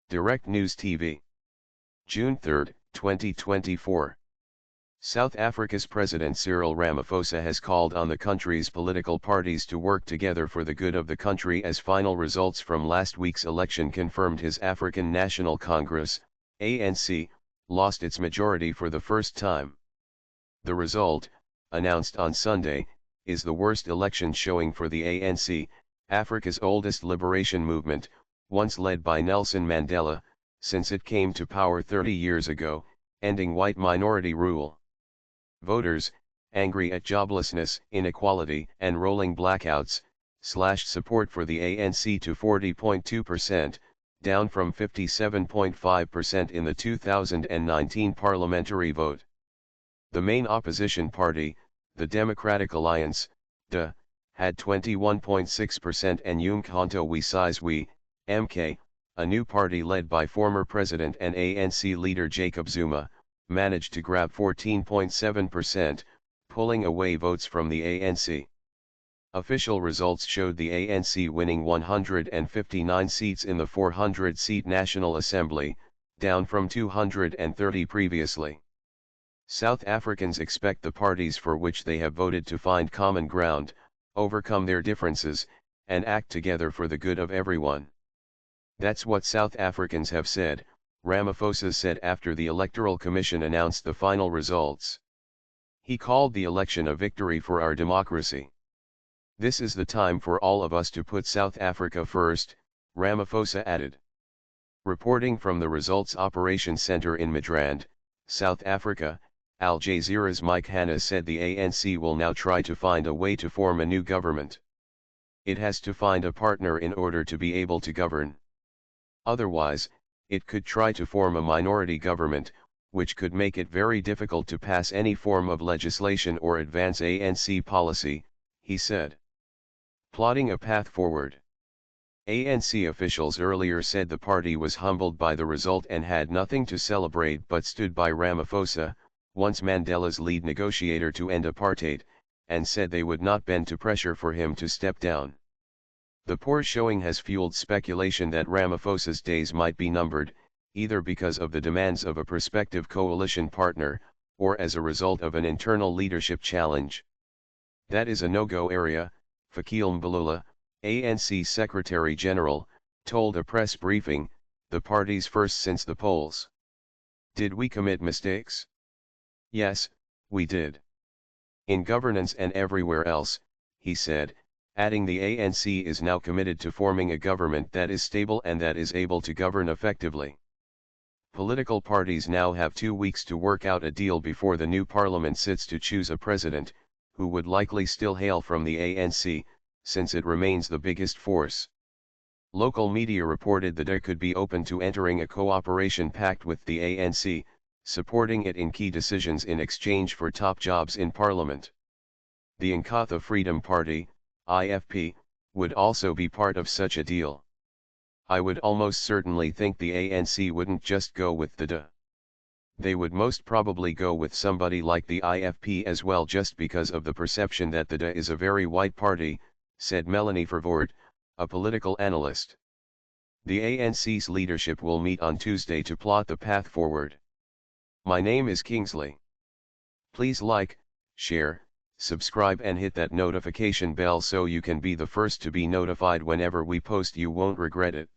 Direct News TV. June 3, 2024. South Africa's President Cyril Ramaphosa has called on the country's political parties to work together for the good of the country as final results from last week's election confirmed his African National Congress, ANC, lost its majority for the first time. The result, announced on Sunday, is the worst election showing for the ANC, Africa's oldest liberation movement, once led by Nelson Mandela, since it came to power 30 years ago, ending white minority rule. Voters, angry at joblessness, inequality, and rolling blackouts, slashed support for the ANC to 40.2%, down from 57.5% in the 2019 parliamentary vote. The main opposition party, the Democratic Alliance, DA, had 21.6% and Umkhonto we Sizwe, MK, a new party led by former President and ANC leader Jacob Zuma, managed to grab 14.7%, pulling away votes from the ANC. Official results showed the ANC winning 159 seats in the 400-seat National Assembly, down from 230 previously. South Africans expect the parties for which they have voted to find common ground, overcome their differences, and act together for the good of everyone. That's what South Africans have said, Ramaphosa said after the Electoral Commission announced the final results. He called the election a victory for our democracy. This is the time for all of us to put South Africa first, Ramaphosa added. Reporting from the Results Operations Center in Midrand, South Africa, Al Jazeera's Mike Hanna said the ANC will now try to find a way to form a new government. It has to find a partner in order to be able to govern. Otherwise, it could try to form a minority government, which could make it very difficult to pass any form of legislation or advance ANC policy, he said. Plotting a path forward. ANC officials earlier said the party was humbled by the result and had nothing to celebrate but stood by Ramaphosa, once Mandela's lead negotiator to end apartheid, and said they would not bend to pressure for him to step down. The poor showing has fueled speculation that Ramaphosa's days might be numbered, either because of the demands of a prospective coalition partner, or as a result of an internal leadership challenge. That is a no-go area, Fikile Mbalula, ANC Secretary General, told a press briefing, the party's first since the polls. Did we commit mistakes? Yes, we did. In governance and everywhere else, he said, adding the ANC is now committed to forming a government that is stable and that is able to govern effectively. Political parties now have 2 weeks to work out a deal before the new parliament sits to choose a president, who would likely still hail from the ANC, since it remains the biggest force. Local media reported that it could be open to entering a cooperation pact with the ANC, supporting it in key decisions in exchange for top jobs in parliament. The Inkatha Freedom Party, IFP, would also be part of such a deal. I would almost certainly think the ANC wouldn't just go with the DA. They would most probably go with somebody like the IFP as well, just because of the perception that the DA is a very white party, said Melanie Vervoort, a political analyst. The ANC's leadership will meet on Tuesday to plot the path forward. My name is Kingsley. Please like, share, subscribe and hit that notification bell so you can be the first to be notified whenever we post. You won't regret it.